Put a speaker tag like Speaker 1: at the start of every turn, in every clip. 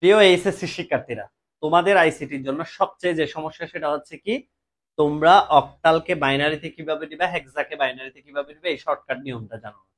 Speaker 1: প্রিয় এইচএসসি শিক্ষার্থীরা, তোমাদের আইসিটির জন্য সবচেয়ে যে সমস্যা সেটা হচ্ছে কি, তোমরা অক্টালকে বাইনারিতে কিভাবে দিবে, হেক্সাকে বাইনারিতে কিভাবে দিবে, এই শর্টকাট নিয়মটা জানো না।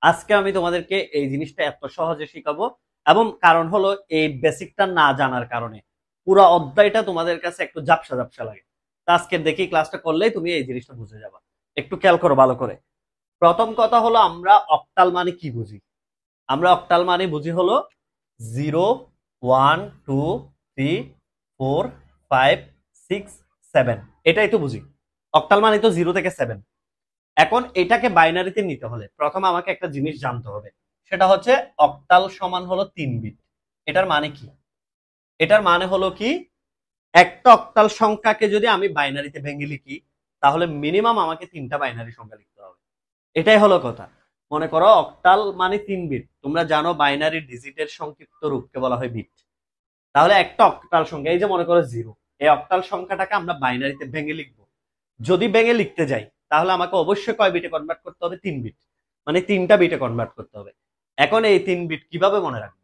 Speaker 1: আজকে আমি তোমাদেরকে এই জিনিসটা এত সহজে শিখাবো, এবং কারণ হলো এই বেসিকটা না জানার কারণে পুরো অধ্যায়টা তোমাদের কাছে একটু ঝাপসা ঝাপসা লাগে। তো আজকের দেখি ক্লাসটা করলেই তুমি এই জিনিসটা বুঝে যাবা। একটু খেয়াল করো ভালো করে। প্রথম কথা হলো, আমরা অক্টাল মানে কি বুঝি? আমরা অক্টাল মানে বুঝি হলো 0, 1, 2, 3, 4, 5, 6, 7, এটাই তো বুঝি। অক্টাল মানে তো 0 থেকে 7। এখন এটাকে বাইনারিতে নিতে হলে প্রথম আমাকে একটা জিনিস জানতে হবে, সেটা হচ্ছে অক্টাল সমান হলো 3 বিট। এটার মানে কি? এটার মানে হলো কি, একটা অক্টাল সংখ্যাকে যদি আমি বাইনারিতে ভেঙে লিখি, তাহলে মিনিমাম আমাকে 3টা বাইনারি সংখ্যা লিখতে হবে। এটাই হলো কথা। মনে করো অক্টাল মানে 3 বিট, তোমরা জানো বাইনারি ডিজিটের সংক্ষিপ্ত রূপকে বলা হয় বিট। তাহলে একটা অক্টাল সংখ্যা, এই যে মনে করো 0, এই অক্টাল সংখ্যাটাকে আমরা বাইনারিতে ভেঙে লিখবো। যদি ভেঙে লিখতে যাই, তাহলে আমাকে অবশ্যই কয় বিটে কনভার্ট করতে হবে? 3 বিট। মানে 3টা বিটে কনভার্ট করতে হবে। এখন এই 3 বিট কিভাবে মনে রাখবো?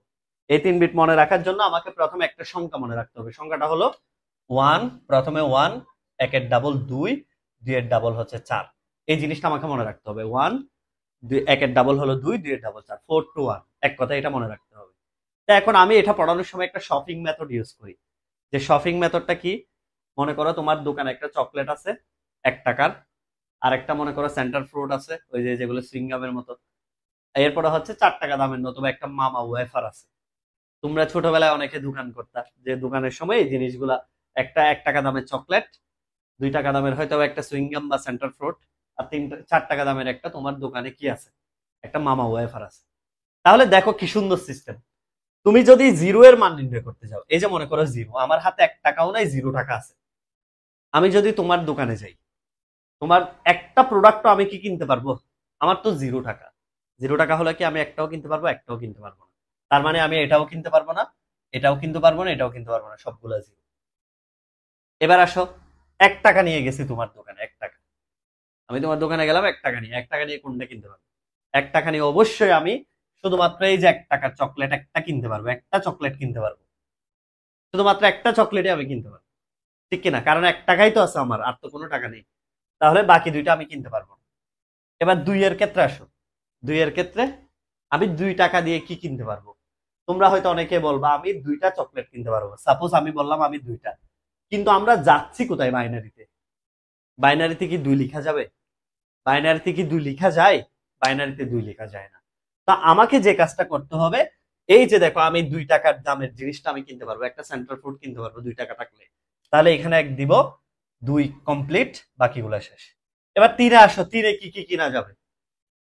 Speaker 1: এই 3 বিট মনে রাখার জন্য আমাকে প্রথমে একটা সংখ্যা মনে রাখতে হবে। সংখ্যাটা হলো 1। প্রথমে 1, একের ডাবল 2, 2 এর ডাবল হচ্ছে 4। এই জিনিসটা আমাকে মনে রাখতে হবে। 1, একের ডাবল হলো 2, 2 এর ডাবল 4, 4 to 1। এক কথা, এটা মনে রাখতে হবে। তো এখন আমি এটা পড়ানোর সময় একটা শপিং মেথড ইউজ করি। যে শপিং মেথডটা কি? মনে করো তোমার দোকানে একটা চকলেট আছে 1 টাকার, আর একটা মনে করো সেন্টার ফ্রুট আছে, ওই যে যেগুলো সুইংগামের মতো। এরপরে হচ্ছে 4 টাকা দামের, নতুবা একটা মামা ওয়েফার আছে। তোমরা ছোটবেলায় অনেকে দোকান করতা, যে দোকানের সময় এই জিনিসগুলা, একটা 1 টাকা দামের চকলেট, 2 টাকা দামের হয়তো একটা সুইংগাম বা সেন্টার ফ্রুট, আর 4 টাকা দামের একটা তোমার দোকানে কি আছে, একটা মামা ওয়েফার আছে। তাহলে দেখো কি সুন্দর সিস্টেম। তুমি যদি 0 এর মান নির্ণয় করতে যাও, এই যে মনে করো 0, আমার হাতে 1 টাকাও নাই, 0 টাকা আছে। আমি যদি তোমার দোকানে যাই, তোমার একটা প্রোডাক্ট আমি কি কিনতে পারবো? আমার তো 0 টাকা। 0 টাকা হলে কি আমি একটাও কিনতে পারবো? একটাও কিনতে পারবো না। তার মানে আমি এটাও কিনতে পারবো না, এটাও কিনতে পারবো না, এটাও কিনতে পারবো না, সবগুলা 0। এবার আসো, 1 টাকা নিয়ে গেছি তোমার দোকানে, 1 টাকা। আমি তোমার দোকানে গেলাম 1 টাকা নিয়ে, 1 টাকা নিয়ে কোনটা কিনতে পারবো? 1 টাকা নিয়ে অবশ্যই আমি শুধুমাত্র এই যে 1 টাকার চকলেট একটা কিনতে পারবো, একটা চকলেট কিনতে পারবো। শুধুমাত্র একটা চকলেটই আমি কিনতে পারবো, ঠিক কিনা? কারণ 1 টাকাই তো আছে আমার, আর তো কোনো টাকা নেই। তাহলে বাকি দুইটা আমি কিনতে পারবো না। এবার 2 এর ক্ষেত্রে আসো। 2 এর ক্ষেত্রে আমি 2 টাকা দিয়ে কি কিনতে পারবো? তোমরা হয়তো অনেকে বলবা আমি 2টা চকলেট কিনতে পারবো। সাপোজ আমি বললাম আমি 2টা, কিন্তু আমরা যাচ্ছি কোথায়? বাইনারিতে। বাইনারিতে কি 2 লেখা যাবে? বাইনারিতে কি 2 লেখা যায়? বাইনারিতে 2 লেখা যায় না। তা আমাকে যে কাজটা করতে হবে, এই যে দেখো, আমি 2 টাকার দামের জিনিসটা আমি কিনতে পারবো, একটা সেন্ট্রাল ফুড কিনতে পারবো 2 টাকা থাকলে। তাহলে এখানে 1 দিব, 2 কমপ্লিট, বাকিগুলো শেষ। এবার 3-এ আসো। 3-এ কি কি কিনা যাবে?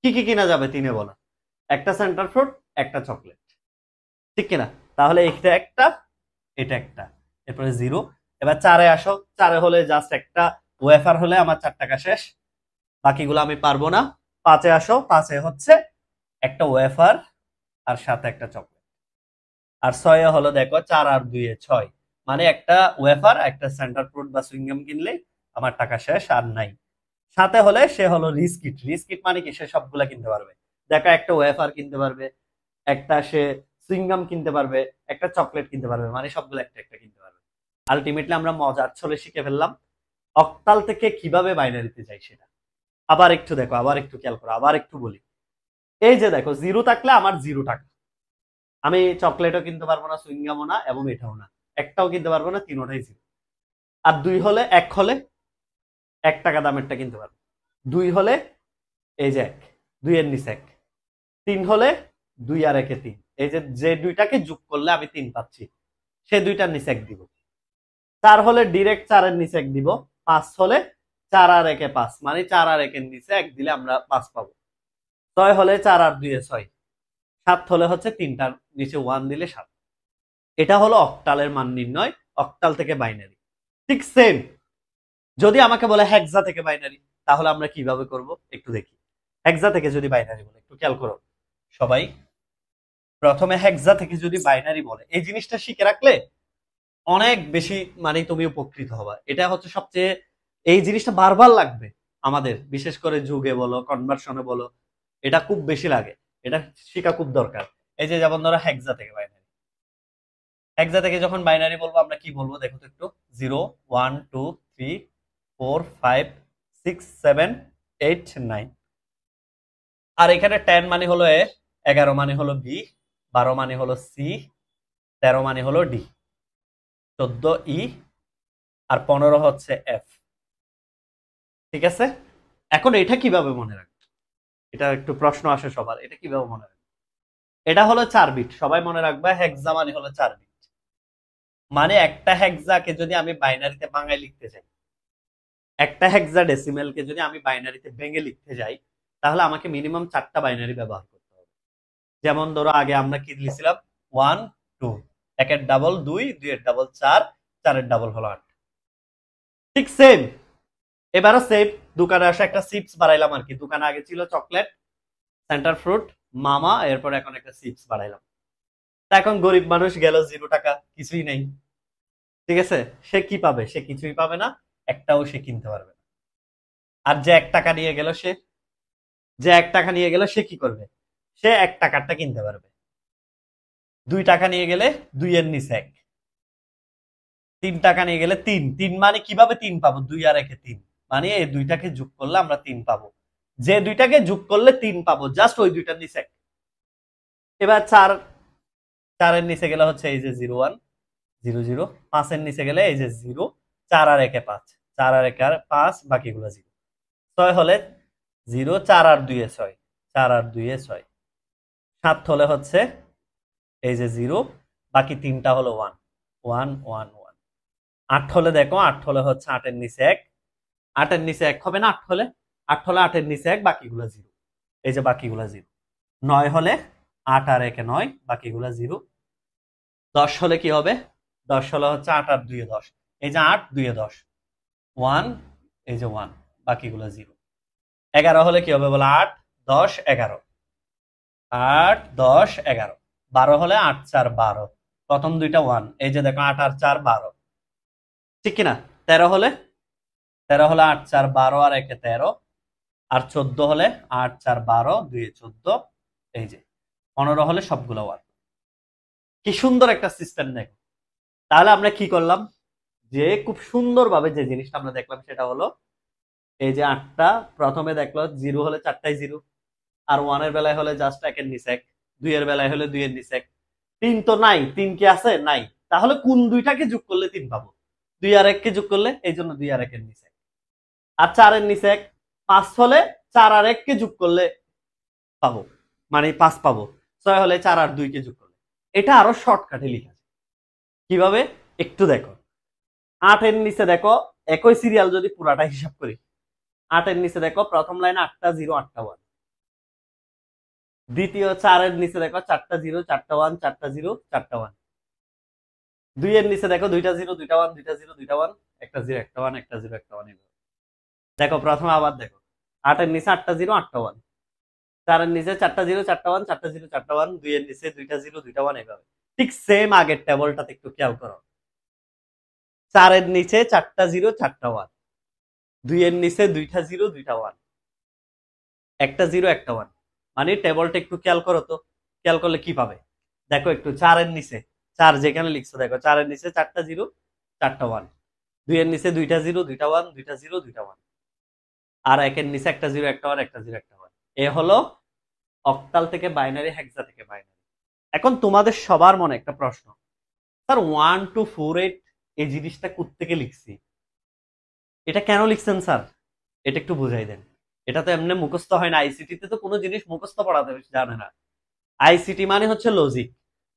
Speaker 1: কি কি কিনা যাবে 3-এ বলো? একটা সেন্টার ফ্রুট, একটা চকলেট, ঠিক কিনা? তাহলে এটা একটা, এটা একটা, এরপরে 0। এবার 4-এ আসো। 4-এ হলে জাস্ট একটা ওয়েফার হলে আমার 4 টাকা শেষ, বাকিগুলো আমি পারবো না। 5-এ আসো। 5-এ হচ্ছে একটা ওয়েফার আর সাথে একটা চকলেট। আর 6-এ হলো দেখো 4 আর 2-এ 6, মানে একটা ওয়েফার, একটা সেন্টার ফ্রুট বা সুইংগাম কিনলে আমার টাকা শেষ, আর নাই। 7-এ হলে সে হলো রিস্কিট। রিস্কিট মানে কি? সে সবগুলা কিনতে পারবে। দেখো, একটা ওয়েফার কিনতে পারবে, একটা সে সুইংগাম কিনতে পারবে, একটা চকলেট কিনতে পারবে, মানে সবগুলো একটা একটা কিনতে পারবে। আলটিমেটলি আমরা মজার ছলে শিখে ফেললাম অক্টাল থেকে কিভাবে বাইনারিতে যাই সেটা। আবার একটু দেখো, আবার একটু খেয়াল করো, আবার একটু বলি। এই যে দেখো, 0 থাকলে আমার 0 টাকা। আমি চকলেটও কিনতে পারবো না, সুইংগামও না, এবং এটাও না, একটাও কিনতে পারবো না, তিনোটাই 0। আর 2 হলে, 1 হলে 1 টাকা দামেরটা কিনতে পারবো। 2 হলে এই যে 1, 2 এর নিচে 1। 3 হলে 2 আর 1-এ 3। এই যে যে দুইটাকে যোগ করলে আমি 3 পাচ্ছি, সে দুইটার নিচে 1 দিব। 4 হলে ডিরেক্ট 4-এর নিচে 1 দিব। 5 হলে 4 আর 1-এ 5, মানে 4 আর 1-এর নিচে 1 দিলে আমরা 5 পাবো। 6 হলে 4 আর 2-এ 6। 7 হলে হচ্ছে 3টার নিচে 1 দিলে 7। এটা হলো অক্টালের মান নির্ণয়, অক্টাল থেকে বাইনারি। ঠিক সেম যদি আমাকে বলে হেক্সা থেকে বাইনারি, তাহলে আমরা কিভাবে করব একটু দেখি। হেক্সা থেকে যদি বাইনারি বলে, একটু খেয়াল করো সবাই। প্রথমে হেক্সা থেকে যদি বাইনারি বলে, এই জিনিসটা শিখে রাখলে অনেক বেশি, মানে তুমি উপকৃত হবা। এটা হচ্ছে সবচেয়ে, এই জিনিসটা বারবার লাগবে আমাদের, বিশেষ করে যুগে বলো, কনভার্সনে বলো, এটা খুব বেশি লাগে। এটা শেখা খুব দরকার। এই যে যেমন ধরো হেক্সা থেকে বাইনারি, হেক্সা থেকে যখন বাইনারি বলবো আমরা কি বলবো দেখো তো একটু, 0 1 2 3 4 5 6 7 8 9। আর এখানে 10 মানে হলো এ, 11 মানে হলো বি, 12 মানে হলো সি, 13 মানে হলো ডি, 14 ই, আর 15 হচ্ছে এফ। ঠিক আছে, এখন এটা কিভাবে মনে রাখবে, এটা একটু প্রশ্ন আসে সবার, এটা কিভাবে মনে রাখবে? এটা হলো 4 বিট, সবাই মনে রাখবে হেক্সা মানে হলো 4 বিট। মানে একটা হেক্সাকে যদি আমি বাইনারিতে বাংলায় লিখতে চাই, একটা হেক্সা ডেসিমেলকে যদি আমি বাইনারিতে ভেঙে লিখতে যাই, তাহলে আমাকে মিনিমাম 4টা বাইনারি ব্যবহার করতে হবে। যেমন ধরো আগে আমরা কি লিখছিলাম, 1 2, একের ডাবল 2, 2 এর ডাবল 4, 4 এর ডাবল হলো 8। ঠিক সেম, এবারও সেম, দোকানে আসে একটা চিপস বাড়াইলাম আর কি, দোকানে আগে ছিল চকলেট, সেন্টার ফ্রুট, মামা, এরপর এখন একটা চিপস বাড়াইলাম। তা এখন গরিব মানুষ গেল 0 টাকা, কিছুই নেই। ঠিক আছে, সে কি পাবে? সে কিছুই পাবে না, একটাও সে কিনতে পারবে না। আর যে 1 টাকা নিয়ে গেল, সে যে 1 টাকা নিয়ে গেল সে কি করবে? সে 1 টাকারটা কিনতে পারবে। 2 টাকা নিয়ে গেলে 2 এর নিচে 1, 3 টাকা নিয়ে গেলে 3, 3 মানে কিভাবে 3 পাবো? 2 আর 1 এ 3, মানে এই দুইটাকে যোগ করলে আমরা 3 পাবো। যে দুইটাকে যোগ করলে 3 পাবো, জাস্ট ওই দুইটার নিচে 1। এবার 4, 4 এর নিচে গেলে হচ্ছে এই যে 0 1 0 0, 5 এর নিচে গেলে এই যে 0, 4 আর 1 এ 5, 4 আর 1 আর 5, বাকিগুলো 0। 6 হলে 0, 4 আর 2 এ 6, 4 আর 2 এ 6। 7 হলে হচ্ছে এই যে 0, বাকি তিনটা হলো 1 1 1 1। 8 হলে দেখো, 8 হলে হচ্ছে 8 এর নিচে 1, 8 এর নিচে 1 হবে না 8 হলে, 8 হলে 8 এর নিচে 1, বাকিগুলো 0, এই যে বাকিগুলো 0। 9 হলে 8 আর 1 এ 9, বাকিগুলো 0। 10 হলে কি হবে? 10 হলে হচ্ছে 8 আর 2 এ 10, এই যে 8 2 এ 10, 1, এই যে 1, বাকিগুলো 0। 11 হলে কি হবে বলো? 8 10 11, 8 10 11। 12 হলে 8 4 12, প্রথম দুইটা 1, এই যে দেখো 8 আর 4 12, ঠিক কিনা? 13 হলে, 13 হলে 8 4 12 আর 1 এ 13, আর 14 হলে 8 4 12 2 এ 14, এই যে 15 হলে সবগুলো 1। কি সুন্দর একটা সিস্টেম দেখো। তাহলে আমরা কি করলাম, যে খুব সুন্দরভাবে যে জিনিসটা আমরা দেখলাম সেটা হলো এই যে 8টা, প্রথমে দেখলো 0 হলে 4টাই 0, আর 1 এর বেলায় হলে জাস্ট 1 এর নিচে 1, 2 এর বেলায় হলে 2 এর নিচে 1। 3 তো নাই, 3 কি আছে? নাই। তাহলে কোন দুইটাকে যোগ করলে 3 পাবো? 2 আর 1 কে যোগ করলে, এই জন্য 2 আর 1 এর নিচে 1। আর 4 এর নিচে 1, 5 হলে 4 আর 1 কে যোগ করলে পাবো, মানে 5 পাবো। 6 হলে 4 আর 2 কে যোগ করলে। এটা আরো শর্টকাটে লিখা যায়। কিভাবে? একটু দেখো। 8 এর নিচে দেখো, একই সিরিয়াল যদি পুরাটা হিসাব করি, 8 এর নিচে দেখো প্রথম লাইনে 8টা 0 8টা 1, দ্বিতীয় 4 এর নিচে দেখো 4টা 0 4টা 1 4টা 0 4টা 1, 2 এর নিচে দেখো 2টা 0 2টা 1 2টা 0 2টা 1, একটা 0 একটা 1 একটা 0 একটা 1। দেখো প্রথমে আবার দেখো, 8 এর নিচে 8টা 0 8টা 1, 4 এর নিচে 4টা 0 4টা 1 4টা 0 4টা 1, 2 এর নিচে 2টা 0 2টা 1, এভাবে। ঠিক সেম আগের টেবলটাতে একটু খেয়াল করো। 4 এর নিচে 4টা 0 4টা 1, 2 এর নিচে 2টা 0 2টা 1, একটা 0 একটা 1। মানে টেবলটা একটু খেয়াল করো তো, খেয়াল করলে কি পাবে? দেখো একটু, 4 এর নিচে 4 যেখানে লিখছো দেখো, 4 এর নিচে 4টা 0 4টা 1, 2 এর নিচে 2টা 0 2টা 1 2টা 0 2টা 1, আর 1 এর নিচে একটা 0 একটা 1 একটা 0 একটা 1। এ হলো অক্টাল থেকে বাইনারি, হেক্সা থেকে বাইনারি। এখন তোমাদের সবার মনে একটা প্রশ্ন, স্যার 1 2 4 8 এই জিনিসটা কোত্থেকে লিখছি? এটা কেন লিখছেন স্যার? এটা একটু বুঝাই দেন। এটা তো এমনি মুখস্থ হয় না, আইসিটি তে তো কোনো জিনিস মুখস্থ পড়াতে জানে না। আইসিটি মানে হচ্ছে লজিক।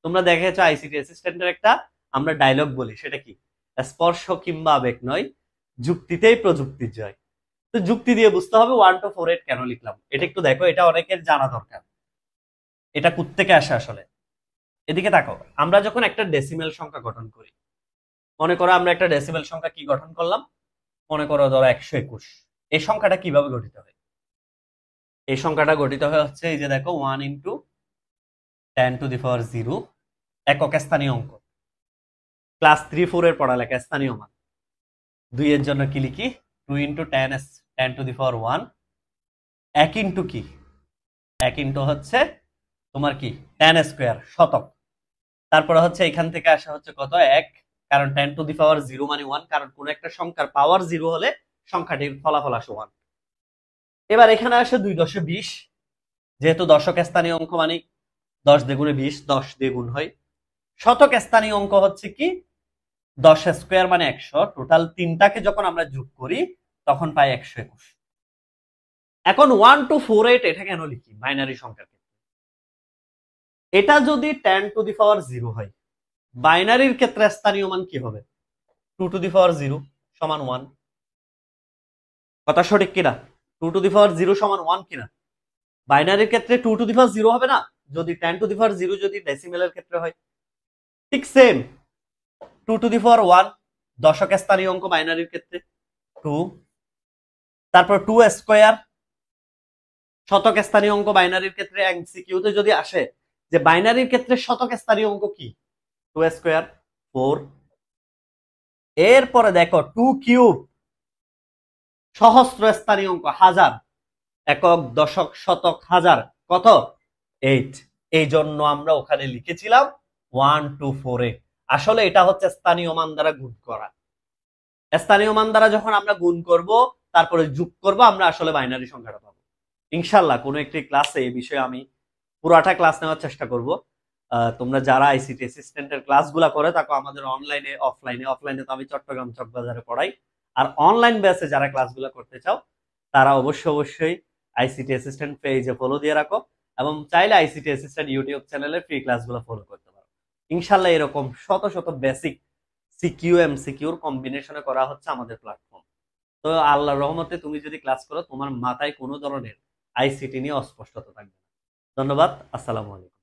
Speaker 1: তোমরা দেখেছো আইসিটি অ্যাসিস্ট্যান্টের একটা আমরা ডায়লগ বলি, সেটা কি? স্পর্শ কিংবা আবেগ নয়, যুক্তিতেই প্রযুক্তির জয়। তো যুক্তি দিয়ে বুঝতে হবে 1 2 4 8 কেন লিখলাম। এটা একটু দেখো, এটা অনেকের জানা দরকার, এটা কোত্থেকে আসে আসলে। এদিকে তাকাও, আমরা যখন একটা ডেসিমেল সংখ্যা গঠন করি, মনে করো আমরা একটা ডেসিমেল সংখ্যা কি গঠন করলাম, মনে করো ধরো 121। এই সংখ্যাটা কিভাবে গঠিত হয়? এই সংখ্যাটা গঠিত হয় হচ্ছে এই যে দেখো 1 ইন্টু 10⁻0, একক স্থানীয় অঙ্ক, ক্লাস 3 4 এর পড়ালেখা, স্থানীয় মান। 2 এর জন্য কি লিখি? 2 ইন্টু 10⁻1, 1 ইন্টু কি? 1 ইন্টু হচ্ছে তোমার কি 10 স্কোয়ার, শতক। তারপরে হচ্ছে এখান থেকে আসা হচ্ছে কত 1, কারণ 10⁻0 মানে 1, কারণ কোন একটা সংখ্যার পাওয়ার 0 হলে সংখ্যাটির ফলাফল আসে 1। এবার এখানে আসে 2×20, যেহেতু দশক স্থানীয় অঙ্ক মানে 10 দ্বিগুণে 20, 10 দিয়ে গুণ হয়। শতক স্থানীয় অঙ্ক হচ্ছে কি 10 স্কোয়ার মানে 100, টোটাল তিনটাকে যখন আমরা যোগ করি তখন পাই 121। এখন 1248 এটা কেন লিখি বাইনারি সংখ্যার ক্ষেত্রে? এটা যদি 10⁻0 হয়, বাইনারির ক্ষেত্রে স্থানীয় মান কি হবে? 2⁻0 সমান 1। কথা সঠিক কিনা? 2⁻0 সমান 1 কিনা? বাইনারির ক্ষেত্রে 2⁻0 হবে না, যদি 10⁻0 যদি ডেসিমেলের ক্ষেত্রে হয়। ঠিক সেম 2⁻1 দশক স্থানীয় অঙ্ক বাইনারির ক্ষেত্রে 2, তারপর 2 স্কোয়ার শতক স্থানীয় অঙ্ক বাইনারির ক্ষেত্রে এমসিকিউতে যদি আসে যে বাইনারির ক্ষেত্রে শতক স্থানীয় অঙ্ক কি 2 স্কোয়ার 4। এরপরে দেখো 2 কিউব সহস্র স্থানীয় অঙ্ক হাজার, একক দশক শতক হাজার কত 8। এই জন্য আমরা ওখানে লিখেছিলাম 1248। আসলে এটা হচ্ছে স্থানীয় মান দ্বারা গুণ করা। স্থানীয় মান দ্বারা যখন আমরা গুণ করব তারপরে যোগ করব, আমরা আসলে বাইনারি সংখ্যাটা পাবো। ইনশাল্লাহ কোনো একটি ক্লাসে এই বিষয়ে আমি পুরাটা ক্লাস নেওয়ার চেষ্টা করব। তোমরা যারা আইসিটি অ্যাসিস্ট্যান্টের ক্লাসগুলো করে থাকো আমাদের অনলাইনে অফলাইনে তো আমি চট্টগ্রাম চকবাজারে পড়াই, আর অনলাইন বেসে যারা ক্লাসগুলো করতে চাও তারা অবশ্যই আইসিটি অ্যাসিস্ট্যান্ট পেজে ফলো দিয়ে রাখো, এবং চাইলে আইসিটি অ্যাসিস্ট্যান্ট ইউটিউব চ্যানেলে ফ্রি ক্লাসগুলো ফলো করতে পারো। ইনশাল্লাহ এরকম শত শত বেসিক সিকিউ এমসিকিউর কম্বিনেশনে করা হচ্ছে আমাদের প্ল্যাটফর্ম। তো আল্লাহর রহমতে তুমি যদি ক্লাস করো তোমার মাথায় কোনো ধরনের আইসিটি নিয়ে অস্পষ্টতা থাকবে না। ধন্যবাদ। আসসালামু আলাইকুম।